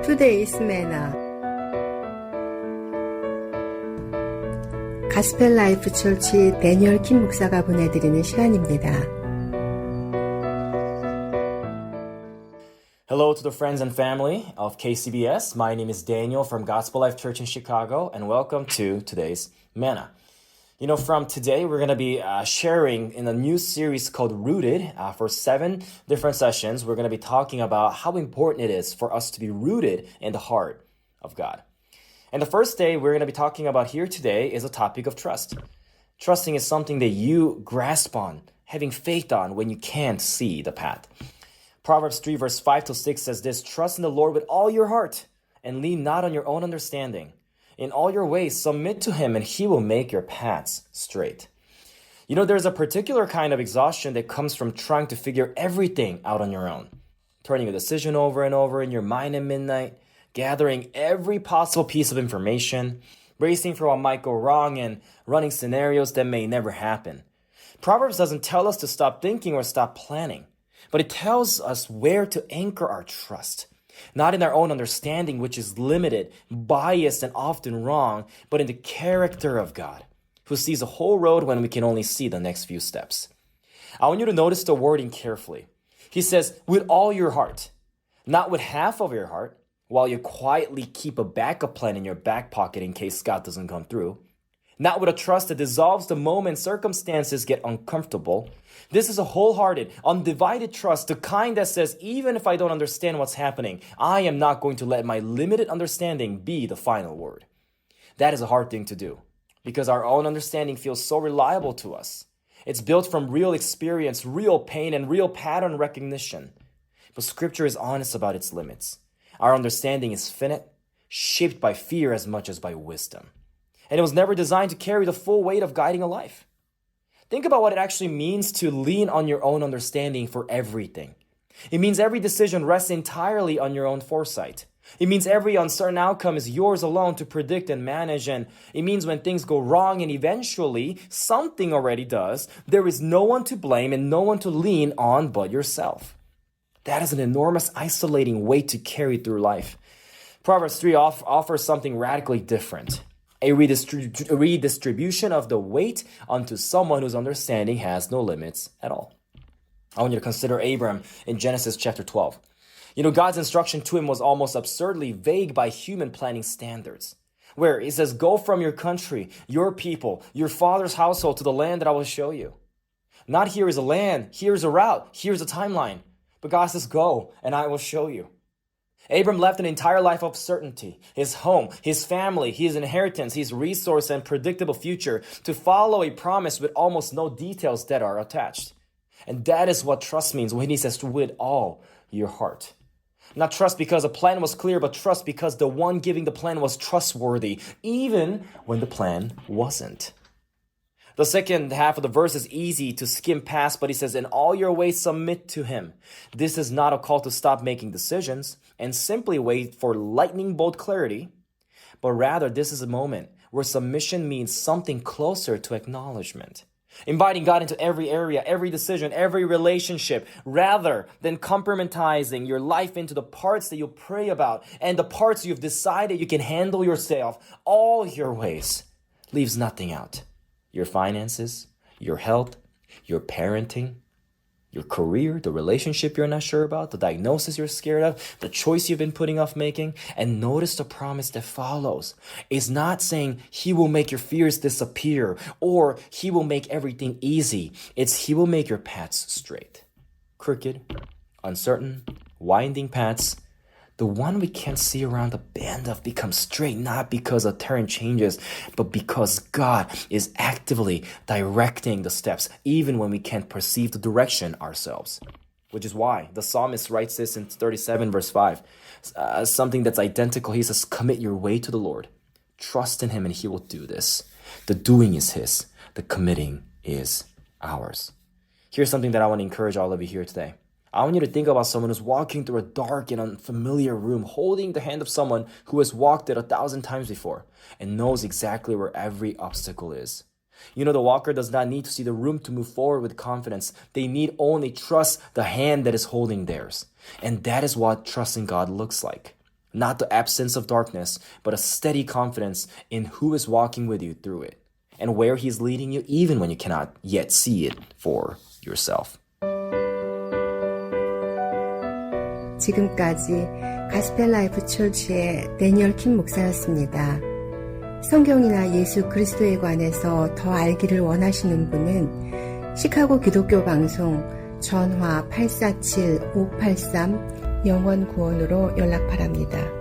Today's Manna. 가스펠라이프 철치 데니얼 김 목사가 보내드리는 시간입니다. Hello to the friends and family of KCBS. My name is Daniel from Gospelife Church in Chicago, and welcome to today's Manna. You know, from today, we're going to be sharing in a new series called Rooted. For 7 different sessions, we're going to be talking about how important it is for us to be rooted in the heart of God. And the first day we're going to be talking about here today is a topic of trust. Trusting is something that you grasp on, having faith on when you can't see the path. Proverbs 3 verse 5-6 says this, "Trust in the Lord with all your heart and lean not on your own understanding. In all your ways, submit to him, and he will make your paths straight." You know, there's a particular kind of exhaustion that comes from trying to figure everything out on your own. Turning a decision over and over in your mind at midnight, gathering every possible piece of information, bracing for what might go wrong, and running scenarios that may never happen. Proverbs doesn't tell us to stop thinking or stop planning, but it tells us where to anchor our trust. Not in our own understanding, which is limited, biased, and often wrong, but in the character of God, who sees the whole road when we can only see the next few steps. I want you to notice the wording carefully. He says, with all your heart, not with half of your heart, while you quietly keep a backup plan in your back pocket in case God doesn't come through. Not with a trust that dissolves the moment circumstances get uncomfortable. This is a wholehearted, undivided trust, the kind that says, even if I don't understand what's happening, I am not going to let my limited understanding be the final word. That is a hard thing to do, because our own understanding feels so reliable to us. It's built from real experience, real pain, and real pattern recognition. But Scripture is honest about its limits. Our understanding is finite, shaped by fear as much as by wisdom. And it was never designed to carry the full weight of guiding a life. Think about what it actually means to lean on your own understanding for everything. It means every decision rests entirely on your own foresight. It means every uncertain outcome is yours alone to predict and manage. And it means when things go wrong and eventually something already does, there is no one to blame and no one to lean on but yourself. That is an enormous isolating weight to carry through life. Proverbs 3 offers something radically different. A redistribution of the weight unto someone whose understanding has no limits at all. I want you to consider Abram in Genesis chapter 12. You know, God's instruction to him was almost absurdly vague by human planning standards, where he says, "Go from your country, your people, your father's household to the land that I will show you." Not here is a land, here's a route, here's a timeline. But God says, "Go, and I will show you." Abram left an entire life of certainty, his home, his family, his inheritance, his resource, and predictable future to follow a promise with almost no details that are attached. And that is what trust means when he says, with all your heart. Not trust because a plan was clear, but trust because the one giving the plan was trustworthy, even when the plan wasn't. The second half of the verse is easy to skim past, but he says, "In all your ways submit to him." This is not a call to stop making decisions and simply wait for lightning bolt clarity, but rather this is a moment where submission means something closer to acknowledgement. Inviting God into every area, every decision, every relationship, rather than compartmentalizing your life into the parts that you pray about and the parts you've decided you can handle yourself. All your ways leaves nothing out. Your finances, your health, your parenting, your career, the relationship you're not sure about, the diagnosis you're scared of, the choice you've been putting off making. And notice the promise that follows. It's not saying he will make your fears disappear or he will make everything easy. It's he will make your paths straight. Crooked, uncertain, winding paths, the one we can't see around the bend of becomes straight, not because the terrain changes, but because God is actively directing the steps, even when we can't perceive the direction ourselves. Which is why the psalmist writes this in 37 verse 5, something that's identical. He says, "Commit your way to the Lord. Trust in him and he will do this." The doing is his. The committing is ours. Here's something that I want to encourage all of you here today. I want you to think about someone who's walking through a dark and unfamiliar room, holding the hand of someone who has walked it 1,000 times before and knows exactly where every obstacle is. You know, the walker does not need to see the room to move forward with confidence. They need only trust the hand that is holding theirs. And that is what trusting God looks like. Not the absence of darkness, but a steady confidence in who is walking with you through it and where He's leading you even when you cannot yet see it for yourself. 지금까지 가스펠라이프 처치의 데니얼 킴 목사였습니다. 성경이나 예수 그리스도에 관해서 더 알기를 원하시는 분은 시카고 기독교 방송 전화 847-583 영원 구원으로 연락 바랍니다.